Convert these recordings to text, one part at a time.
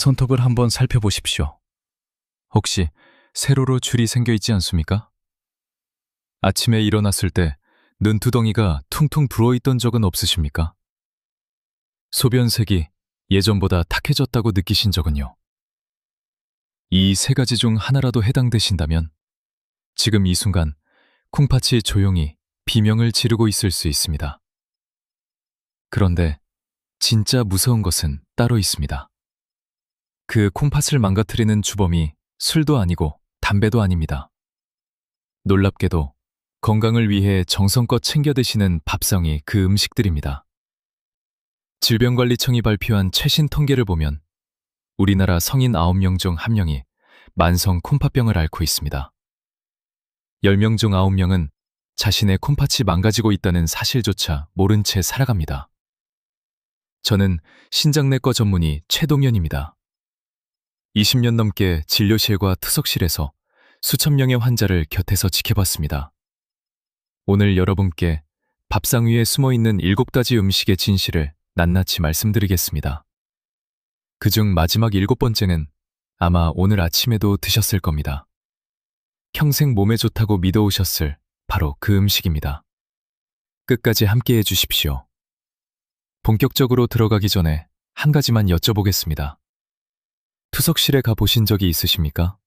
손톱을 한번 살펴보십시오. 혹시 세로로 줄이 생겨 있지 않습니까? 아침에 일어났을 때 눈두덩이가 퉁퉁 부어있던 적은 없으십니까? 소변색이 예전보다 탁해졌다고 느끼신 적은요? 이 세 가지 중 하나라도 해당되신다면 지금 이 순간 콩팥이 조용히 비명을 지르고 있을 수 있습니다. 그런데 진짜 무서운 것은 따로 있습니다. 그 콩팥을 망가뜨리는 주범이 술도 아니고 담배도 아닙니다. 놀랍게도 건강을 위해 정성껏 챙겨 드시는 밥상이 그 음식들입니다. 질병관리청이 발표한 최신 통계를 보면 우리나라 성인 9명 중 1명이 만성 콩팥병을 앓고 있습니다. 10명 중 9명은 자신의 콩팥이 망가지고 있다는 사실조차 모른 채 살아갑니다. 저는 신장내과 전문의 최동현입니다. 20년 넘게 진료실과 투석실에서 수천 명의 환자를 곁에서 지켜봤습니다. 오늘 여러분께 밥상 위에 숨어있는 7가지 음식의 진실을 낱낱이 말씀드리겠습니다. 그중 마지막 7번째는 아마 오늘 아침에도 드셨을 겁니다. 평생 몸에 좋다고 믿어오셨을 바로 그 음식입니다. 끝까지 함께해 주십시오. 본격적으로 들어가기 전에 한 가지만 여쭤보겠습니다. 투석실에 가보신 적이 있으십니까?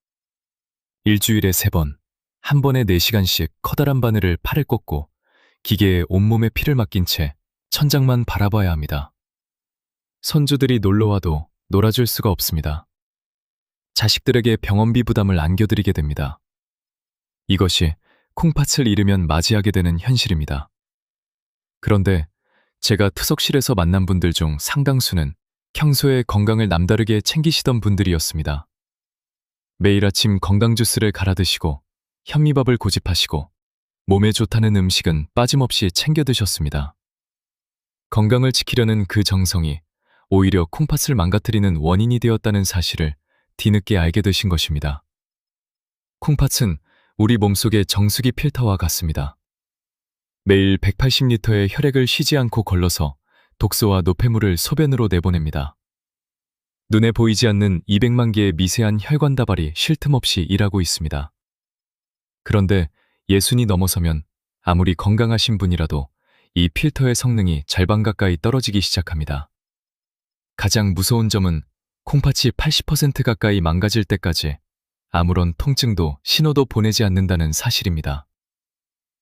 일주일에 3번, 한 번에 4시간씩 커다란 바늘을 팔을 꽂고 기계에 온몸에 피를 맡긴 채 천장만 바라봐야 합니다. 손주들이 놀러와도 놀아줄 수가 없습니다. 자식들에게 병원비 부담을 안겨드리게 됩니다. 이것이 콩팥을 잃으면 맞이하게 되는 현실입니다. 그런데 제가 투석실에서 만난 분들 중 상당수는 평소에 건강을 남다르게 챙기시던 분들이었습니다. 매일 아침 건강 주스를 갈아 드시고 현미밥을 고집하시고 몸에 좋다는 음식은 빠짐없이 챙겨 드셨습니다. 건강을 지키려는 그 정성이 오히려 콩팥을 망가뜨리는 원인이 되었다는 사실을 뒤늦게 알게 되신 것입니다. 콩팥은 우리 몸속의 정수기 필터와 같습니다. 매일 180리터의 혈액을 쉬지 않고 걸러서 독소와 노폐물을 소변으로 내보냅니다. 눈에 보이지 않는 200만 개의 미세한 혈관 다발이 쉴 틈 없이 일하고 있습니다. 그런데 60이 넘어서면 아무리 건강하신 분이라도 이 필터의 성능이 절반 가까이 떨어지기 시작합니다. 가장 무서운 점은 콩팥이 80% 가까이 망가질 때까지 아무런 통증도 신호도 보내지 않는다는 사실입니다.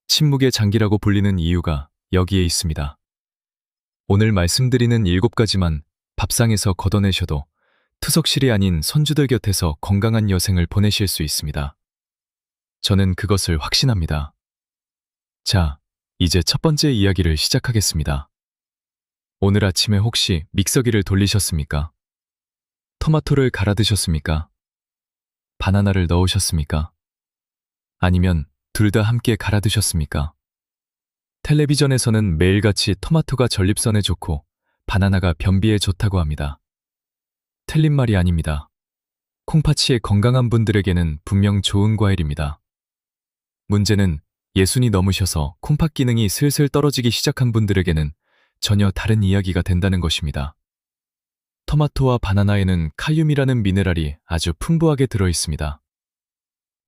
침묵의 장기라고 불리는 이유가 여기에 있습니다. 오늘 말씀드리는 7가지만 밥상에서 걷어내셔도 투석실이 아닌 손주들 곁에서 건강한 여생을 보내실 수 있습니다. 저는 그것을 확신합니다. 자, 이제 첫 번째 이야기를 시작하겠습니다. 오늘 아침에 혹시 믹서기를 돌리셨습니까? 토마토를 갈아 드셨습니까? 바나나를 넣으셨습니까? 아니면 둘 다 함께 갈아 드셨습니까? 텔레비전에서는 매일같이 토마토가 전립선에 좋고 바나나가 변비에 좋다고 합니다. 틀린 말이 아닙니다. 콩팥이 건강한 분들에게는 분명 좋은 과일입니다. 문제는 60이 넘으셔서 콩팥 기능이 슬슬 떨어지기 시작한 분들에게는 전혀 다른 이야기가 된다는 것입니다. 토마토와 바나나에는 칼륨이라는 미네랄이 아주 풍부하게 들어있습니다.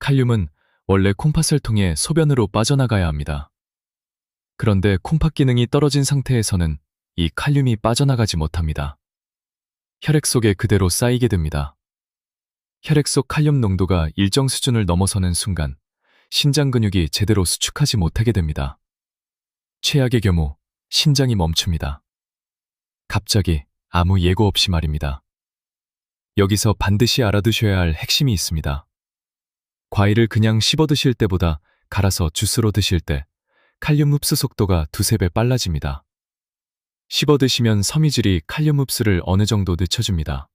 칼륨은 원래 콩팥을 통해 소변으로 빠져나가야 합니다. 그런데 콩팥 기능이 떨어진 상태에서는 이 칼륨이 빠져나가지 못합니다. 혈액 속에 그대로 쌓이게 됩니다. 혈액 속 칼륨 농도가 일정 수준을 넘어서는 순간 심장 근육이 제대로 수축하지 못하게 됩니다. 최악의 경우 심장이 멈춥니다. 갑자기 아무 예고 없이 말입니다. 여기서 반드시 알아두셔야 할 핵심이 있습니다. 과일을 그냥 씹어 드실 때보다 갈아서 주스로 드실 때 칼륨 흡수 속도가 2~3배 빨라집니다. 씹어 드시면 섬유질이 칼륨 흡수를 어느 정도 늦춰줍니다.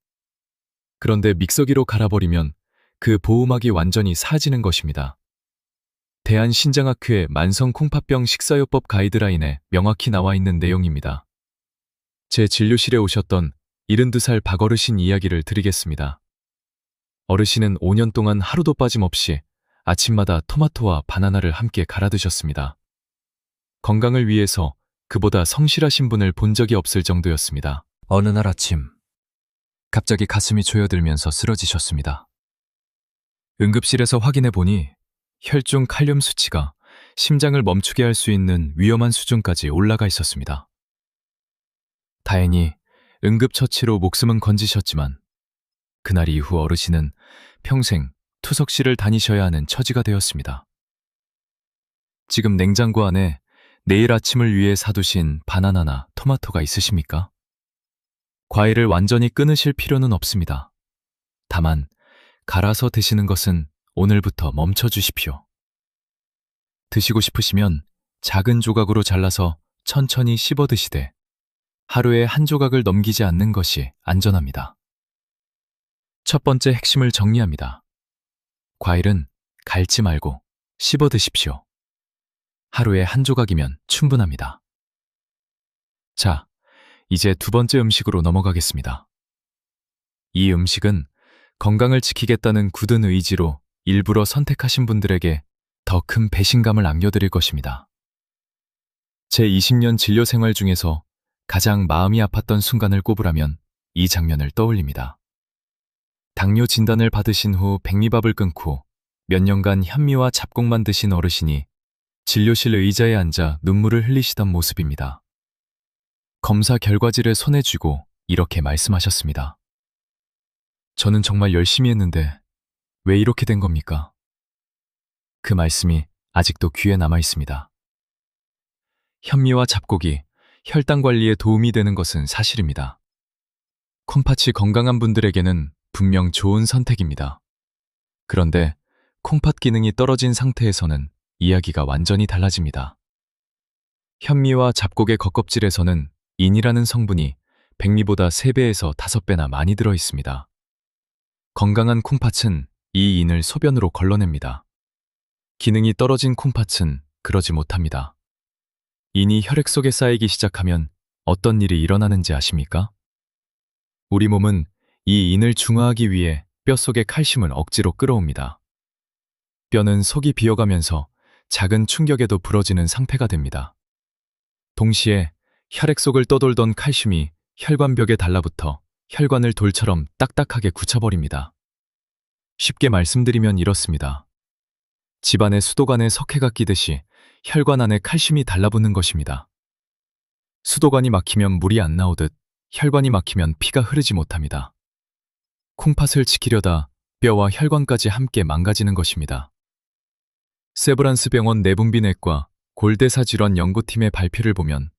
그런데 믹서기로 갈아버리면 그 보호막이 완전히 사라지는 것입니다. 대한신장학회 만성콩팥병 식사요법 가이드라인에 명확히 나와 있는 내용입니다. 제 진료실에 오셨던 72살 박어르신 이야기를 드리겠습니다. 어르신은 5년 동안 하루도 빠짐없이 아침마다 토마토와 바나나를 함께 갈아 드셨습니다. 건강을 위해서 그보다 성실하신 분을 본 적이 없을 정도였습니다. 어느 날 아침 갑자기 가슴이 조여들면서 쓰러지셨습니다. 응급실에서 확인해 보니 혈중 칼륨 수치가 심장을 멈추게 할 수 있는 위험한 수준까지 올라가 있었습니다. 다행히 응급처치로 목숨은 건지셨지만 그날 이후 어르신은 평생 투석실을 다니셔야 하는 처지가 되었습니다. 지금 냉장고 안에 내일 아침을 위해 사두신 바나나나 토마토가 있으십니까? 과일을 완전히 끊으실 필요는 없습니다. 다만 갈아서 드시는 것은 오늘부터 멈춰 주십시오. 드시고 싶으시면 작은 조각으로 잘라서 천천히 씹어 드시되 하루에 한 조각을 넘기지 않는 것이 안전합니다. 첫 번째 핵심을 정리합니다. 과일은 갈지 말고 씹어 드십시오. 하루에 한 조각이면 충분합니다. 자, 이제 두 번째 음식으로 넘어가겠습니다. 이 음식은 건강을 지키겠다는 굳은 의지로 일부러 선택하신 분들에게 더 큰 배신감을 안겨드릴 것입니다. 제 20년 진료 생활 중에서 가장 마음이 아팠던 순간을 꼽으라면 이 장면을 떠올립니다. 당뇨 진단을 받으신 후 백미밥을 끊고 몇 년간 현미와 잡곡만 드신 어르신이 진료실 의자에 앉아 눈물을 흘리시던 모습입니다. 검사 결과지를 손에 쥐고 이렇게 말씀하셨습니다. 저는 정말 열심히 했는데 왜 이렇게 된 겁니까? 그 말씀이 아직도 귀에 남아 있습니다. 현미와 잡곡이 혈당 관리에 도움이 되는 것은 사실입니다. 콩팥이 건강한 분들에게는 분명 좋은 선택입니다. 그런데 콩팥 기능이 떨어진 상태에서는 이야기가 완전히 달라집니다. 현미와 잡곡의 겉껍질에서는 인이라는 성분이 백미보다 3배에서 5배나 많이 들어 있습니다. 건강한 콩팥은 이 인을 소변으로 걸러냅니다. 기능이 떨어진 콩팥은 그러지 못합니다. 인이 혈액 속에 쌓이기 시작하면 어떤 일이 일어나는지 아십니까? 우리 몸은 이 인을 중화하기 위해 뼈 속의 칼슘을 억지로 끌어옵니다. 뼈는 속이 비어가면서 작은 충격에도 부러지는 상태가 됩니다. 동시에 혈액 속을 떠돌던 칼슘이 혈관벽에 달라붙어 혈관을 돌처럼 딱딱하게 굳혀버립니다. 쉽게 말씀드리면 이렇습니다. 집안에 수도관에 석회가 끼듯이 혈관 안에 칼슘이 달라붙는 것입니다. 수도관이 막히면 물이 안 나오듯 혈관이 막히면 피가 흐르지 못합니다. 콩팥을 지키려다 뼈와 혈관까지 함께 망가지는 것입니다. 세브란스 병원 내분비내과 골대사 질환 연구팀의 발표를 보면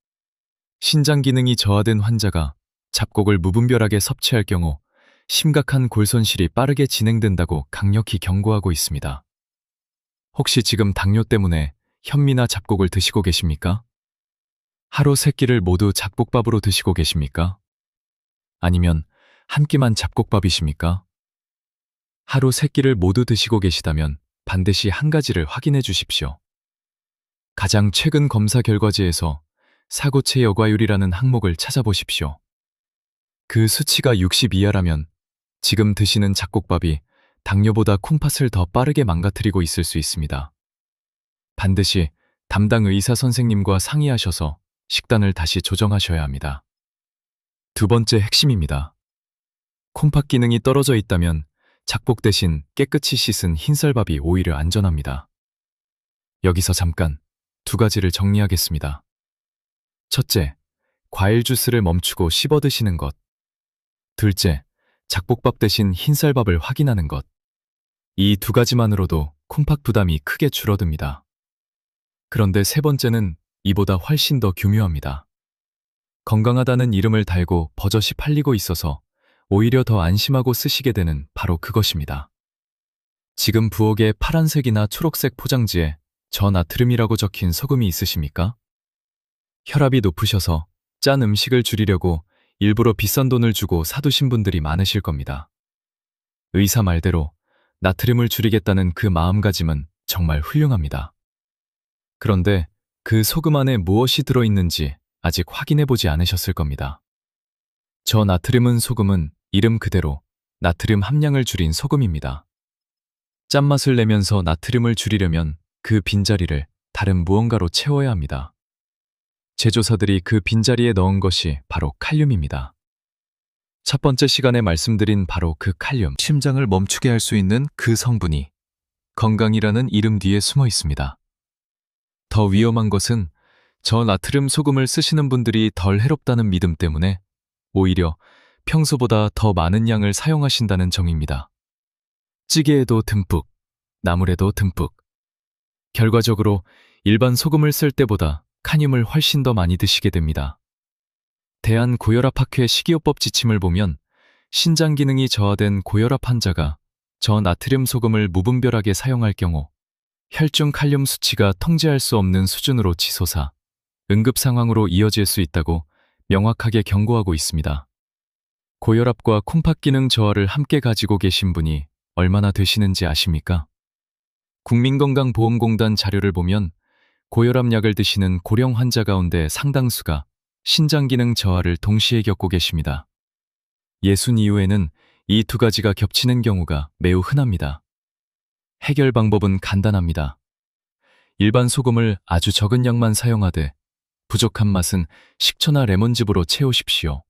신장 기능이 저하된 환자가 잡곡을 무분별하게 섭취할 경우 심각한 골 손실이 빠르게 진행된다고 강력히 경고하고 있습니다. 혹시 지금 당뇨 때문에 현미나 잡곡을 드시고 계십니까? 하루 3끼를 모두 잡곡밥으로 드시고 계십니까? 아니면 한 끼만 잡곡밥이십니까? 하루 3끼를 모두 드시고 계시다면 반드시 한 가지를 확인해 주십시오. 가장 최근 검사 결과지에서 사고체 여과율이라는 항목을 찾아보십시오. 그 수치가 60 이하라면 지금 드시는 잡곡밥이 당뇨보다 콩팥을 더 빠르게 망가뜨리고 있을 수 있습니다. 반드시 담당 의사 선생님과 상의하셔서 식단을 다시 조정하셔야 합니다. 두 번째 핵심입니다. 콩팥 기능이 떨어져 있다면 잡곡 대신 깨끗이 씻은 흰쌀밥이 오히려 안전합니다. 여기서 잠깐 두 가지를 정리하겠습니다. 첫째, 과일 주스를 멈추고 씹어 드시는 것. 둘째, 잡곡밥 대신 흰쌀밥을 확인하는 것. 이 두 가지만으로도 콩팥 부담이 크게 줄어듭니다. 그런데 세 번째는 이보다 훨씬 더 교묘합니다. 건강하다는 이름을 달고 버젓이 팔리고 있어서 오히려 더 안심하고 쓰시게 되는 바로 그것입니다. 지금 부엌에 파란색이나 초록색 포장지에 저나트륨이라고 적힌 소금이 있으십니까? 혈압이 높으셔서 짠 음식을 줄이려고 일부러 비싼 돈을 주고 사두신 분들이 많으실 겁니다. 의사 말대로 나트륨을 줄이겠다는 그 마음가짐은 정말 훌륭합니다. 그런데 그 소금 안에 무엇이 들어있는지 아직 확인해보지 않으셨을 겁니다. 저나트륨은 소금은 이름 그대로 나트륨 함량을 줄인 소금입니다. 짠맛을 내면서 나트륨을 줄이려면 그 빈자리를 다른 무언가로 채워야 합니다. 제조사들이 그 빈자리에 넣은 것이 바로 칼륨입니다. 첫 번째 시간에 말씀드린 바로 그 칼륨, 심장을 멈추게 할 수 있는 그 성분이 건강이라는 이름 뒤에 숨어 있습니다. 더 위험한 것은 저 나트륨 소금을 쓰시는 분들이 덜 해롭다는 믿음 때문에 오히려 평소보다 더 많은 양을 사용하신다는 점입니다. 찌개에도 듬뿍, 나물에도 듬뿍. 결과적으로 일반 소금을 쓸 때보다 칼륨을 훨씬 더 많이 드시게 됩니다. 대한고혈압학회 식이요법 지침을 보면 신장 기능이 저하된 고혈압 환자가 저나트륨 소금을 무분별하게 사용할 경우 혈중 칼륨 수치가 통제할 수 없는 수준으로 치솟아 응급 상황으로 이어질 수 있다고 명확하게 경고하고 있습니다. 고혈압과 콩팥 기능 저하를 함께 가지고 계신 분이 얼마나 되시는지 아십니까? 국민건강보험공단 자료를 보면 고혈압 약을 드시는 고령 환자 가운데 상당수가 신장 기능 저하를 동시에 겪고 계십니다. 예순 이후에는 이 두 가지가 겹치는 경우가 매우 흔합니다. 해결 방법은 간단합니다. 일반 소금을 아주 적은 양만 사용하되 부족한 맛은 식초나 레몬즙으로 채우십시오.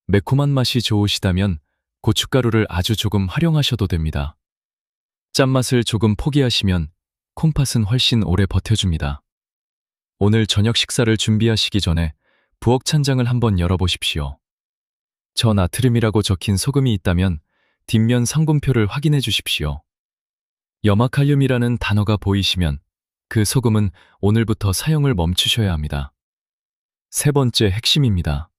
매콤한 맛이 좋으시다면 고춧가루를 아주 조금 활용하셔도 됩니다. 짠맛을 조금 포기하시면 콩팥은 훨씬 오래 버텨줍니다. 오늘 저녁 식사를 준비하시기 전에 부엌 찬장을 한번 열어보십시오. 저나트륨이라고 적힌 소금이 있다면 뒷면 성분표를 확인해 주십시오. 염화칼륨이라는 단어가 보이시면 그 소금은 오늘부터 사용을 멈추셔야 합니다. 세 번째 핵심입니다.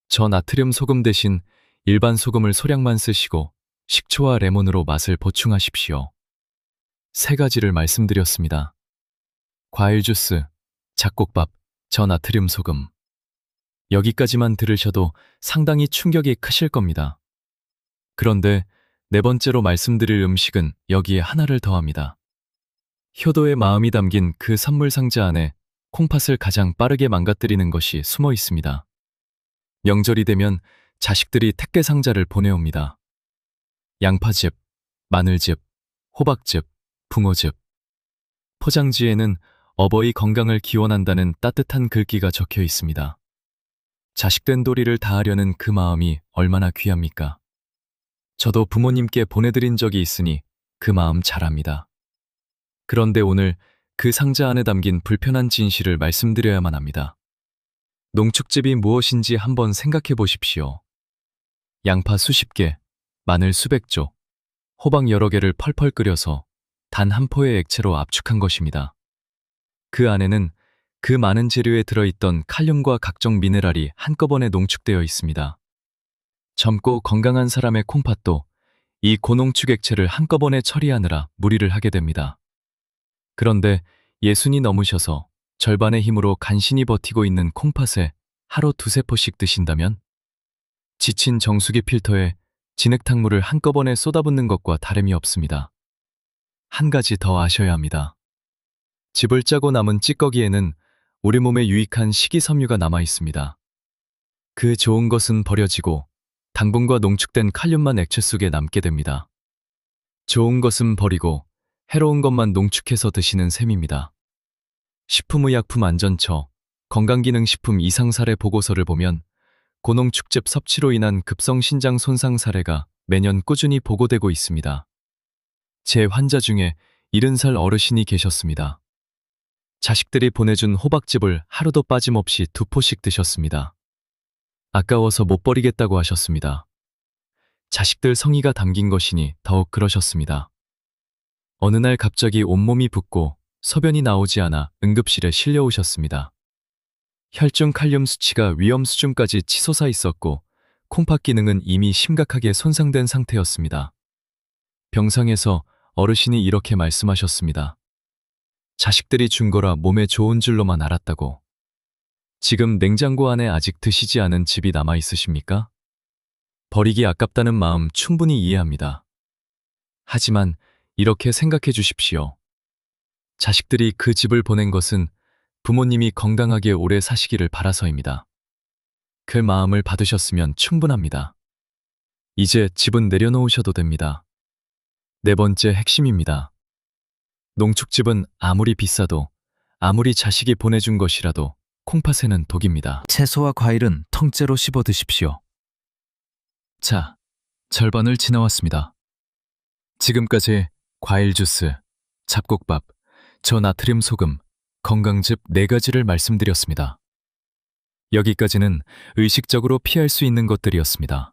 저나트륨 소금 대신 일반 소금을 소량만 쓰시고 식초와 레몬으로 맛을 보충하십시오. 세 가지를 말씀드렸습니다. 과일 주스, 잡곡밥, 저나트륨 소금. 여기까지만 들으셔도 상당히 충격이 크실 겁니다. 그런데 네 번째로 말씀드릴 음식은 여기에 하나를 더합니다. 효도의 마음이 담긴 그 선물 상자 안에 콩팥을 가장 빠르게 망가뜨리는 것이 숨어 있습니다. 명절이 되면 자식들이 택배 상자를 보내옵니다. 양파즙, 마늘즙, 호박즙, 붕어즙. 포장지에는 어버이 건강을 기원한다는 따뜻한 글귀가 적혀 있습니다. 자식된 도리를 다하려는 그 마음이 얼마나 귀합니까? 저도 부모님께 보내드린 적이 있으니 그 마음 잘 압니다. 그런데 오늘 그 상자 안에 담긴 불편한 진실을 말씀드려야만 합니다. 농축즙이 무엇인지 한번 생각해 보십시오. 양파 수십 개, 마늘 수백 조, 호박 여러 개를 펄펄 끓여서 단 한 포의 액체로 압축한 것입니다. 그 안에는 그 많은 재료에 들어있던 칼륨과 각종 미네랄이 한꺼번에 농축되어 있습니다. 젊고 건강한 사람의 콩팥도 이 고농축 액체를 한꺼번에 처리하느라 무리를 하게 됩니다. 그런데 예순이 넘으셔서 절반의 힘으로 간신히 버티고 있는 콩팥에 하루 두세 포씩 드신다면 지친 정수기 필터에 진흙탕물을 한꺼번에 쏟아붓는 것과 다름이 없습니다. 한 가지 더 아셔야 합니다. 즙을 짜고 남은 찌꺼기에는 우리 몸에 유익한 식이섬유가 남아 있습니다. 그 좋은 것은 버려지고 당분과 농축된 칼륨만 액체 속에 남게 됩니다. 좋은 것은 버리고 해로운 것만 농축해서 드시는 셈입니다. 식품의약품안전처 건강기능식품 이상 사례 보고서를 보면 고농축즙 섭취로 인한 급성 신장 손상 사례가 매년 꾸준히 보고되고 있습니다. 제 환자 중에 70살 어르신이 계셨습니다. 자식들이 보내준 호박즙을 하루도 빠짐없이 2포씩 드셨습니다. 아까워서 못 버리겠다고 하셨습니다. 자식들 성의가 담긴 것이니 더욱 그러셨습니다. 어느 날 갑자기 온몸이 붓고 소변이 나오지 않아 응급실에 실려오셨습니다. 혈중 칼륨 수치가 위험 수준까지 치솟아 있었고 콩팥 기능은 이미 심각하게 손상된 상태였습니다. 병상에서 어르신이 이렇게 말씀하셨습니다. 자식들이 준 거라 몸에 좋은 줄로만 알았다고. 지금 냉장고 안에 아직 드시지 않은 즙이 남아 있으십니까? 버리기 아깝다는 마음 충분히 이해합니다. 하지만 이렇게 생각해 주십시오. 자식들이 그 즙을 보낸 것은 부모님이 건강하게 오래 사시기를 바라서입니다. 그 마음을 받으셨으면 충분합니다. 이제 즙은 내려놓으셔도 됩니다. 네 번째 핵심입니다. 농축즙은 아무리 비싸도 아무리 자식이 보내준 것이라도 콩팥에는 독입니다. 채소와 과일은 통째로 씹어 드십시오. 자, 절반을 지나왔습니다. 지금까지 과일 주스, 잡곡밥, 저나트륨 소금, 건강즙 4가지를 말씀드렸습니다. 여기까지는 의식적으로 피할 수 있는 것들이었습니다.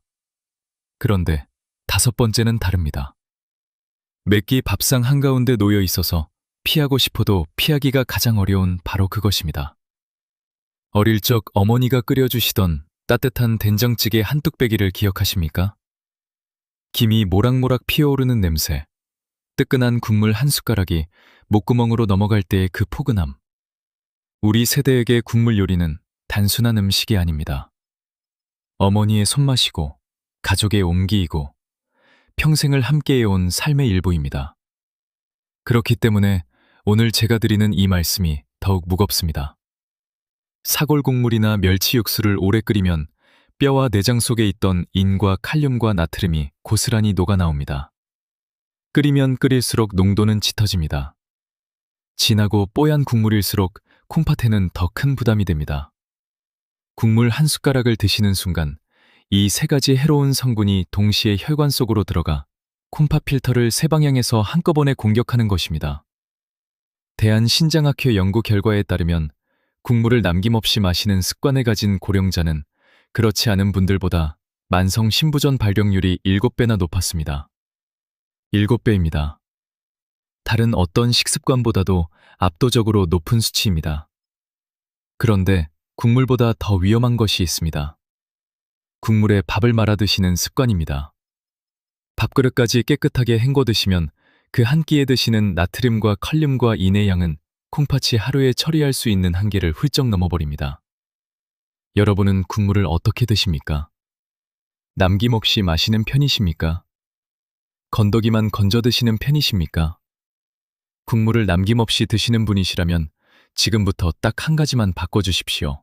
그런데 5번째는 다릅니다. 매끼 밥상 한가운데 놓여 있어서 피하고 싶어도 피하기가 가장 어려운 바로 그것입니다. 어릴 적 어머니가 끓여주시던 따뜻한 된장찌개 한 뚝배기를 기억하십니까? 김이 모락모락 피어오르는 냄새, 뜨끈한 국물 한 숟가락이 목구멍으로 넘어갈 때의 그 포근함. 우리 세대에게 국물 요리는 단순한 음식이 아닙니다. 어머니의 손맛이고, 가족의 온기이고, 평생을 함께해온 삶의 일부입니다. 그렇기 때문에 오늘 제가 드리는 이 말씀이 더욱 무겁습니다. 사골 국물이나 멸치 육수를 오래 끓이면 뼈와 내장 속에 있던 인과 칼륨과 나트륨이 고스란히 녹아나옵니다. 끓이면 끓일수록 농도는 짙어집니다. 진하고 뽀얀 국물일수록 콩팥에는 더 큰 부담이 됩니다. 국물 한 숟가락을 드시는 순간 이 3가지 해로운 성분이 동시에 혈관 속으로 들어가 콩팥 필터를 세 방향에서 한꺼번에 공격하는 것입니다. 대한신장학회 연구 결과에 따르면 국물을 남김없이 마시는 습관을 가진 고령자는 그렇지 않은 분들보다 만성 신부전 발병률이 7배나 높았습니다. 7배입니다. 다른 어떤 식습관보다도 압도적으로 높은 수치입니다. 그런데 국물보다 더 위험한 것이 있습니다. 국물에 밥을 말아 드시는 습관입니다. 밥그릇까지 깨끗하게 헹궈 드시면 그 한 끼에 드시는 나트륨과 칼륨과 인의 양은 콩팥이 하루에 처리할 수 있는 한계를 훌쩍 넘어버립니다. 여러분은 국물을 어떻게 드십니까? 남김없이 마시는 편이십니까? 건더기만 건져 드시는 편이십니까? 국물을 남김없이 드시는 분이시라면 지금부터 딱 한 가지만 바꿔주십시오.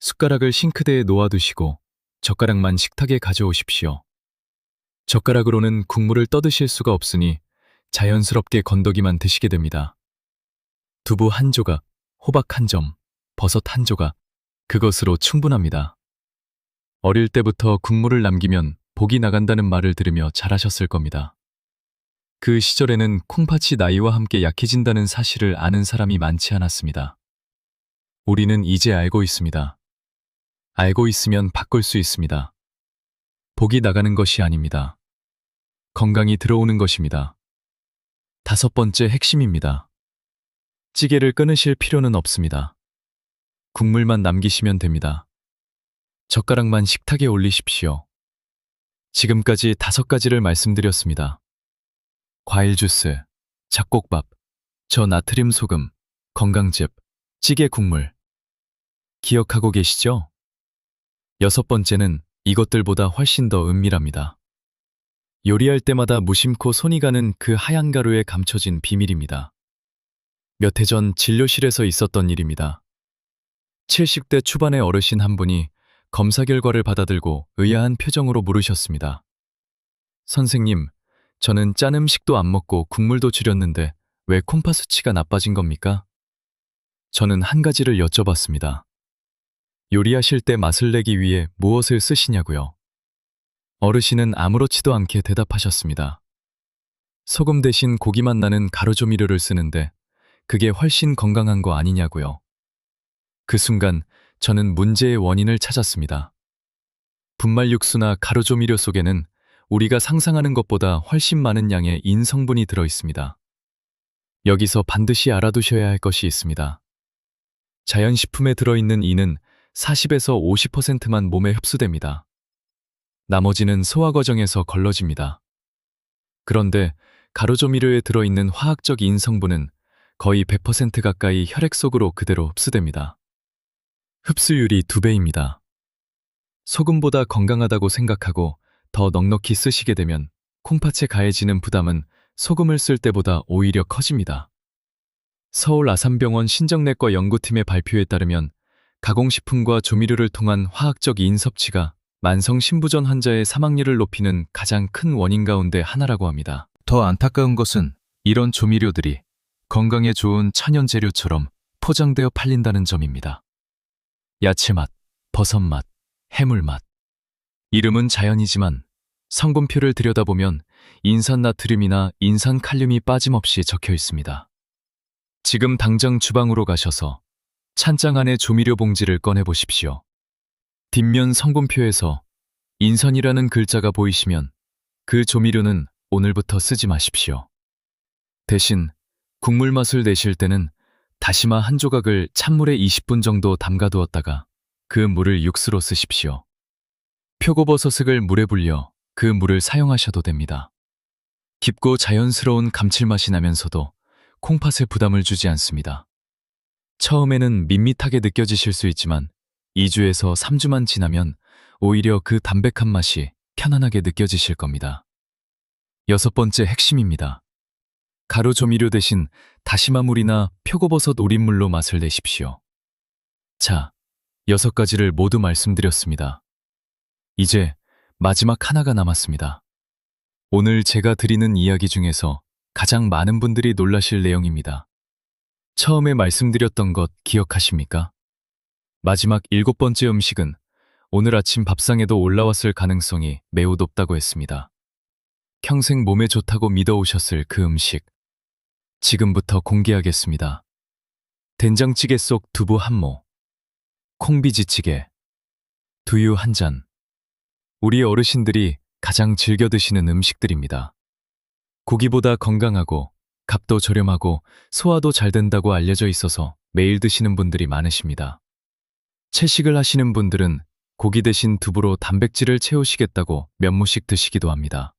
숟가락을 싱크대에 놓아두시고 젓가락만 식탁에 가져오십시오. 젓가락으로는 국물을 떠드실 수가 없으니 자연스럽게 건더기만 드시게 됩니다. 두부 한 조각, 호박 한 점, 버섯 한 조각, 그것으로 충분합니다. 어릴 때부터 국물을 남기면 복이 나간다는 말을 들으며 자라셨을 겁니다. 그 시절에는 콩팥이 나이와 함께 약해진다는 사실을 아는 사람이 많지 않았습니다. 우리는 이제 알고 있습니다. 알고 있으면 바꿀 수 있습니다. 복이 나가는 것이 아닙니다. 건강이 들어오는 것입니다. 5번째 핵심입니다. 찌개를 끊으실 필요는 없습니다. 국물만 남기시면 됩니다. 젓가락만 식탁에 올리십시오. 지금까지 5가지를 말씀드렸습니다. 과일 주스, 잡곡밥, 저나트륨 소금, 건강즙, 찌개 국물. 기억하고 계시죠? 6번째는 이것들보다 훨씬 더 은밀합니다. 요리할 때마다 무심코 손이 가는 그 하얀 가루에 감춰진 비밀입니다. 몇 해 전 진료실에서 있었던 일입니다. 70대 초반의 어르신 한 분이 검사 결과를 받아들고 의아한 표정으로 물으셨습니다. 선생님, 저는 짠 음식도 안 먹고 국물도 줄였는데 왜 콩팥 수치가 나빠진 겁니까? 저는 한 가지를 여쭤봤습니다. 요리하실 때 맛을 내기 위해 무엇을 쓰시냐고요? 어르신은 아무렇지도 않게 대답하셨습니다. 소금 대신 고기맛 나는 가루조미료를 쓰는데 그게 훨씬 건강한 거 아니냐고요. 그 순간 저는 문제의 원인을 찾았습니다. 분말 육수나 가루조미료 속에는 우리가 상상하는 것보다 훨씬 많은 양의 인 성분이 들어 있습니다. 여기서 반드시 알아두셔야 할 것이 있습니다. 자연식품에 들어있는 인은 40에서 50%만 몸에 흡수됩니다. 나머지는 소화 과정에서 걸러집니다. 그런데 가루조미료에 들어있는 화학적 인 성분은 거의 100% 가까이 혈액 속으로 그대로 흡수됩니다. 흡수율이 2배입니다. 소금보다 건강하다고 생각하고 더 넉넉히 쓰시게 되면 콩팥에 가해지는 부담은 소금을 쓸 때보다 오히려 커집니다. 서울 아산병원 신정내과 연구팀의 발표에 따르면 가공식품과 조미료를 통한 화학적 인 섭취가 만성 신부전 환자의 사망률을 높이는 가장 큰 원인 가운데 하나라고 합니다. 더 안타까운 것은 이런 조미료들이 건강에 좋은 천연 재료처럼 포장되어 팔린다는 점입니다. 야채 맛, 버섯 맛, 해물 맛. 이름은 자연이지만 성분표를 들여다보면 인산나트륨이나 인산칼륨이 빠짐없이 적혀 있습니다. 지금 당장 주방으로 가셔서 찬장 안에 조미료 봉지를 꺼내 보십시오. 뒷면 성분표에서 인산이라는 글자가 보이시면 그 조미료는 오늘부터 쓰지 마십시오. 대신 국물 맛을 내실 때는 다시마 한 조각을 찬물에 20분 정도 담가두었다가 그 물을 육수로 쓰십시오. 표고버섯을 물에 불려 그 물을 사용하셔도 됩니다. 깊고 자연스러운 감칠맛이 나면서도 콩팥에 부담을 주지 않습니다. 처음에는 밋밋하게 느껴지실 수 있지만 2주에서 3주만 지나면 오히려 그 담백한 맛이 편안하게 느껴지실 겁니다. 6번째 핵심입니다. 가루 조미료 대신 다시마물이나 표고버섯 우린물로 맛을 내십시오. 자, 6가지를 모두 말씀드렸습니다. 이제 마지막 하나가 남았습니다. 오늘 제가 드리는 이야기 중에서 가장 많은 분들이 놀라실 내용입니다. 처음에 말씀드렸던 것 기억하십니까? 마지막 7번째 음식은 오늘 아침 밥상에도 올라왔을 가능성이 매우 높다고 했습니다. 평생 몸에 좋다고 믿어오셨을 그 음식. 지금부터 공개하겠습니다. 된장찌개 속 두부 한 모, 콩비지찌개, 두유 한 잔. 우리 어르신들이 가장 즐겨 드시는 음식들입니다. 고기보다 건강하고 값도 저렴하고 소화도 잘 된다고 알려져 있어서 매일 드시는 분들이 많으십니다. 채식을 하시는 분들은 고기 대신 두부로 단백질을 채우시겠다고 몇 무씩 드시기도 합니다.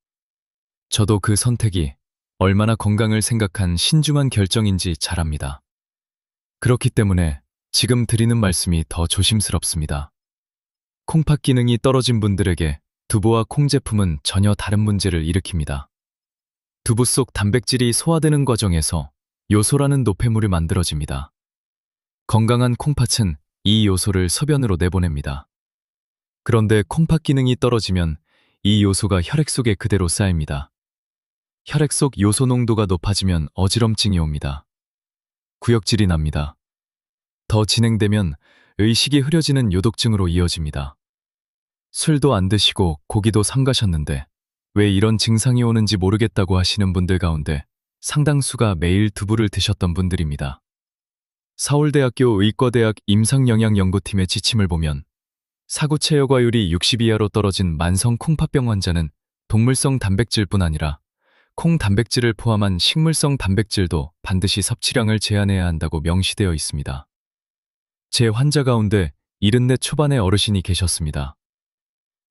저도 그 선택이 얼마나 건강을 생각한 신중한 결정인지 잘 압니다. 그렇기 때문에 지금 드리는 말씀이 더 조심스럽습니다. 콩팥 기능이 떨어진 분들에게 두부와 콩 제품은 전혀 다른 문제를 일으킵니다. 두부 속 단백질이 소화되는 과정에서 요소라는 노폐물이 만들어집니다. 건강한 콩팥은 이 요소를 소변으로 내보냅니다. 그런데 콩팥 기능이 떨어지면 이 요소가 혈액 속에 그대로 쌓입니다. 혈액 속 요소 농도가 높아지면 어지럼증이 옵니다. 구역질이 납니다. 더 진행되면 의식이 흐려지는 요독증으로 이어집니다. 술도 안 드시고 고기도 삼가셨는데 왜 이런 증상이 오는지 모르겠다고 하시는 분들 가운데 상당수가 매일 두부를 드셨던 분들입니다. 서울대학교 의과대학 임상영양연구팀의 지침을 보면 사구 체여과율이 60 이하로 떨어진 만성 콩팥병 환자는 동물성 단백질뿐 아니라 콩 단백질을 포함한 식물성 단백질도 반드시 섭취량을 제한해야 한다고 명시되어 있습니다. 제 환자 가운데 74 초반의 어르신이 계셨습니다.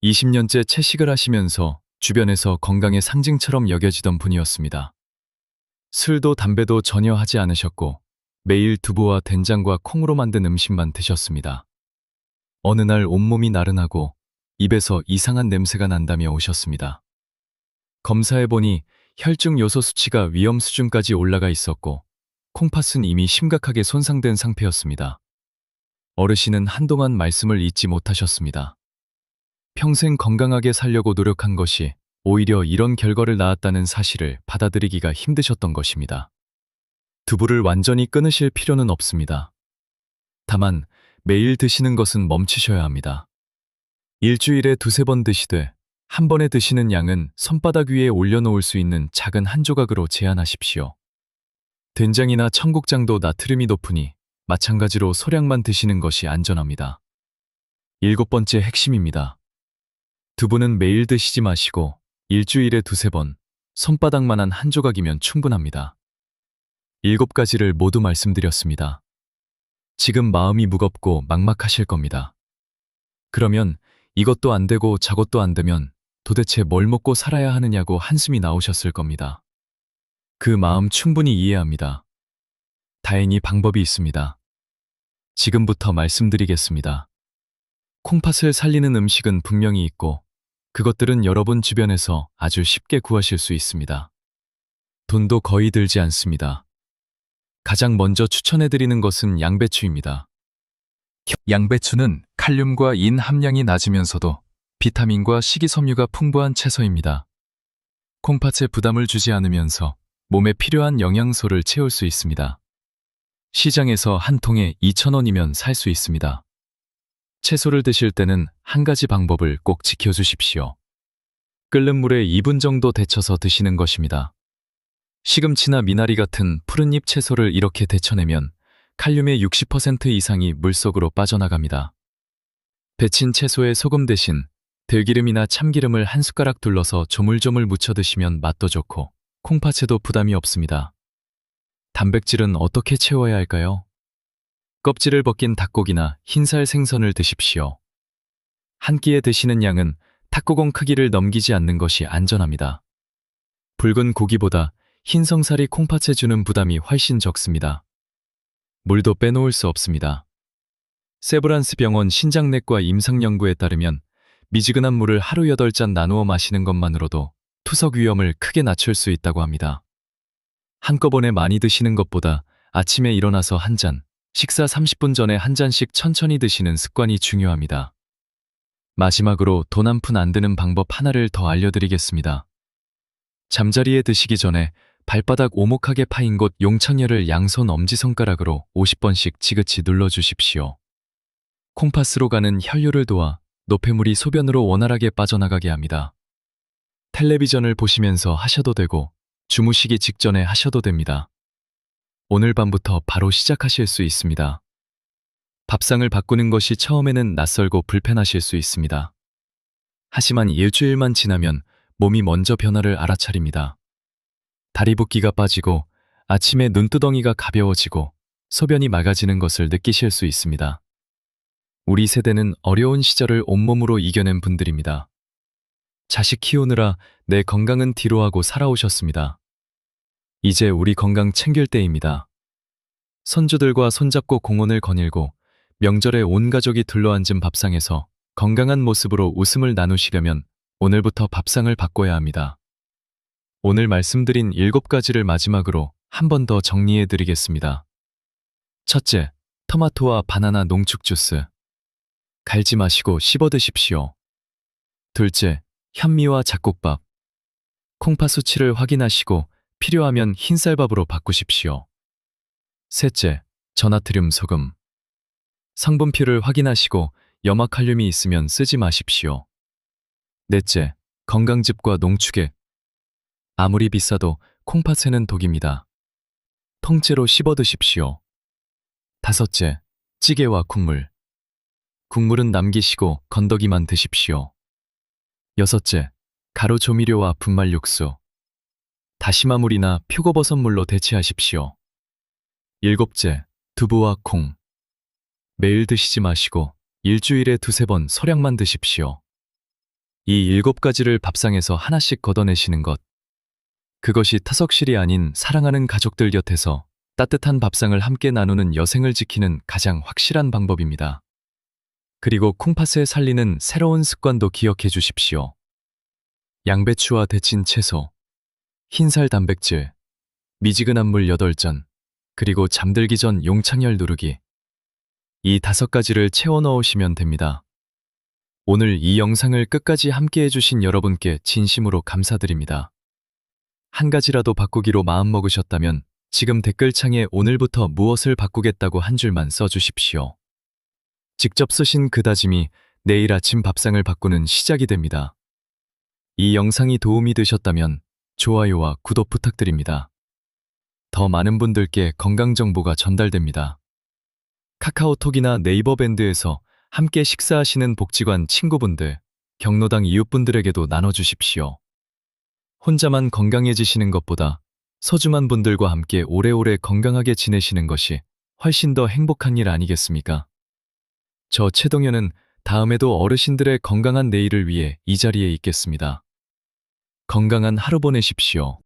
20년째 채식을 하시면서 주변에서 건강의 상징처럼 여겨지던 분이었습니다. 술도 담배도 전혀 하지 않으셨고 매일 두부와 된장과 콩으로 만든 음식만 드셨습니다. 어느 날 온몸이 나른하고 입에서 이상한 냄새가 난다며 오셨습니다. 검사해보니 혈중 요소 수치가 위험 수준까지 올라가 있었고 콩팥은 이미 심각하게 손상된 상태였습니다. 어르신은 한동안 말씀을 잊지 못하셨습니다. 평생 건강하게 살려고 노력한 것이 오히려 이런 결과를 낳았다는 사실을 받아들이기가 힘드셨던 것입니다. 두부를 완전히 끊으실 필요는 없습니다. 다만 매일 드시는 것은 멈추셔야 합니다. 일주일에 2~3번 드시되 한 번에 드시는 양은 손바닥 위에 올려놓을 수 있는 작은 한 조각으로 제한하십시오. 된장이나 청국장도 나트륨이 높으니 마찬가지로 소량만 드시는 것이 안전합니다. 7번째 핵심입니다. 두부는 매일 드시지 마시고 일주일에 2~3번, 손바닥만한 한 조각이면 충분합니다. 7가지를 모두 말씀드렸습니다. 지금 마음이 무겁고 막막하실 겁니다. 그러면 이것도 안 되고 저것도 안 되면 도대체 뭘 먹고 살아야 하느냐고 한숨이 나오셨을 겁니다. 그 마음 충분히 이해합니다. 다행히 방법이 있습니다. 지금부터 말씀드리겠습니다. 콩팥을 살리는 음식은 분명히 있고 그것들은 여러분 주변에서 아주 쉽게 구하실 수 있습니다. 돈도 거의 들지 않습니다. 가장 먼저 추천해드리는 것은 양배추입니다. 양배추는 칼륨과 인 함량이 낮으면서도 비타민과 식이섬유가 풍부한 채소입니다. 콩팥에 부담을 주지 않으면서 몸에 필요한 영양소를 채울 수 있습니다. 시장에서 한 통에 2,000원이면 살 수 있습니다. 채소를 드실 때는 한 가지 방법을 꼭 지켜주십시오. 끓는 물에 2분 정도 데쳐서 드시는 것입니다. 시금치나 미나리 같은 푸른잎 채소를 이렇게 데쳐내면 칼륨의 60% 이상이 물속으로 빠져나갑니다. 데친 채소에 소금 대신 들기름이나 참기름을 한 숟가락 둘러서 조물조물 무쳐 드시면 맛도 좋고 콩팥에도 부담이 없습니다. 단백질은 어떻게 채워야 할까요? 껍질을 벗긴 닭고기나 흰살 생선을 드십시오. 한 끼에 드시는 양은 탁구공 크기를 넘기지 않는 것이 안전합니다. 붉은 고기보다 흰성살이 콩팥에 주는 부담이 훨씬 적습니다. 물도 빼놓을 수 없습니다. 세브란스 병원 신장내과 임상연구에 따르면 미지근한 물을 하루 8잔 나누어 마시는 것만으로도 투석 위험을 크게 낮출 수 있다고 합니다. 한꺼번에 많이 드시는 것보다 아침에 일어나서 한 잔, 식사 30분 전에 한 잔씩 천천히 드시는 습관이 중요합니다. 마지막으로 돈 한 푼 안 드는 방법 하나를 더 알려드리겠습니다. 잠자리에 드시기 전에 발바닥 오목하게 파인 곳 용창열을 양손 엄지손가락으로 50번씩 지그치 눌러주십시오. 콩팥으로 가는 혈류를 도와 노폐물이 소변으로 원활하게 빠져나가게 합니다. 텔레비전을 보시면서 하셔도 되고 주무시기 직전에 하셔도 됩니다. 오늘 밤부터 바로 시작하실 수 있습니다. 밥상을 바꾸는 것이 처음에는 낯설고 불편하실 수 있습니다. 하지만 일주일만 지나면 몸이 먼저 변화를 알아차립니다. 다리 붓기가 빠지고 아침에 눈두덩이가 가벼워지고 소변이 맑아지는 것을 느끼실 수 있습니다. 우리 세대는 어려운 시절을 온몸으로 이겨낸 분들입니다. 자식 키우느라 내 건강은 뒤로하고 살아오셨습니다. 이제 우리 건강 챙길 때입니다. 손주들과 손잡고 공원을 거닐고 명절에 온 가족이 둘러앉은 밥상에서 건강한 모습으로 웃음을 나누시려면 오늘부터 밥상을 바꿔야 합니다. 오늘 말씀드린 7가지를 마지막으로 한 번 더 정리해 드리겠습니다. 첫째, 토마토와 바나나 농축 주스. 갈지 마시고 씹어 드십시오. 둘째, 현미와 잡곡밥. 콩팥 수치를 확인하시고 필요하면 흰쌀밥으로 바꾸십시오. 셋째, 저나트륨 소금. 성분표를 확인하시고 염화칼륨이 있으면 쓰지 마십시오. 넷째, 건강즙과 농축액. 아무리 비싸도 콩팥에는 독입니다. 통째로 씹어 드십시오. 다섯째, 찌개와 국물. 국물은 남기시고 건더기만 드십시오. 여섯째, 가루 조미료와 분말 육수. 다시마물이나 표고버섯물로 대체하십시오. 일곱째, 두부와 콩. 매일 드시지 마시고 일주일에 2~3번 소량만 드십시오. 이 7가지를 밥상에서 하나씩 걷어내시는 것. 그것이 타석실이 아닌 사랑하는 가족들 곁에서 따뜻한 밥상을 함께 나누는 여생을 지키는 가장 확실한 방법입니다. 그리고 콩팥을 살리는 새로운 습관도 기억해 주십시오. 양배추와 데친 채소, 흰살 단백질, 미지근한 물 8잔, 그리고 잠들기 전 용창열 누르기. 이 5가지를 채워 넣으시면 됩니다. 오늘 이 영상을 끝까지 함께 해주신 여러분께 진심으로 감사드립니다. 한 가지라도 바꾸기로 마음먹으셨다면 지금 댓글창에 오늘부터 무엇을 바꾸겠다고 한 줄만 써주십시오. 직접 쓰신 그 다짐이 내일 아침 밥상을 바꾸는 시작이 됩니다. 이 영상이 도움이 되셨다면 좋아요와 구독 부탁드립니다. 더 많은 분들께 건강 정보가 전달됩니다. 카카오톡이나 네이버 밴드에서 함께 식사하시는 복지관 친구분들, 경로당 이웃분들에게도 나눠주십시오. 혼자만 건강해지시는 것보다 소중한 분들과 함께 오래오래 건강하게 지내시는 것이 훨씬 더 행복한 일 아니겠습니까? 저 최동현은 다음에도 어르신들의 건강한 내일을 위해 이 자리에 있겠습니다. 건강한 하루 보내십시오.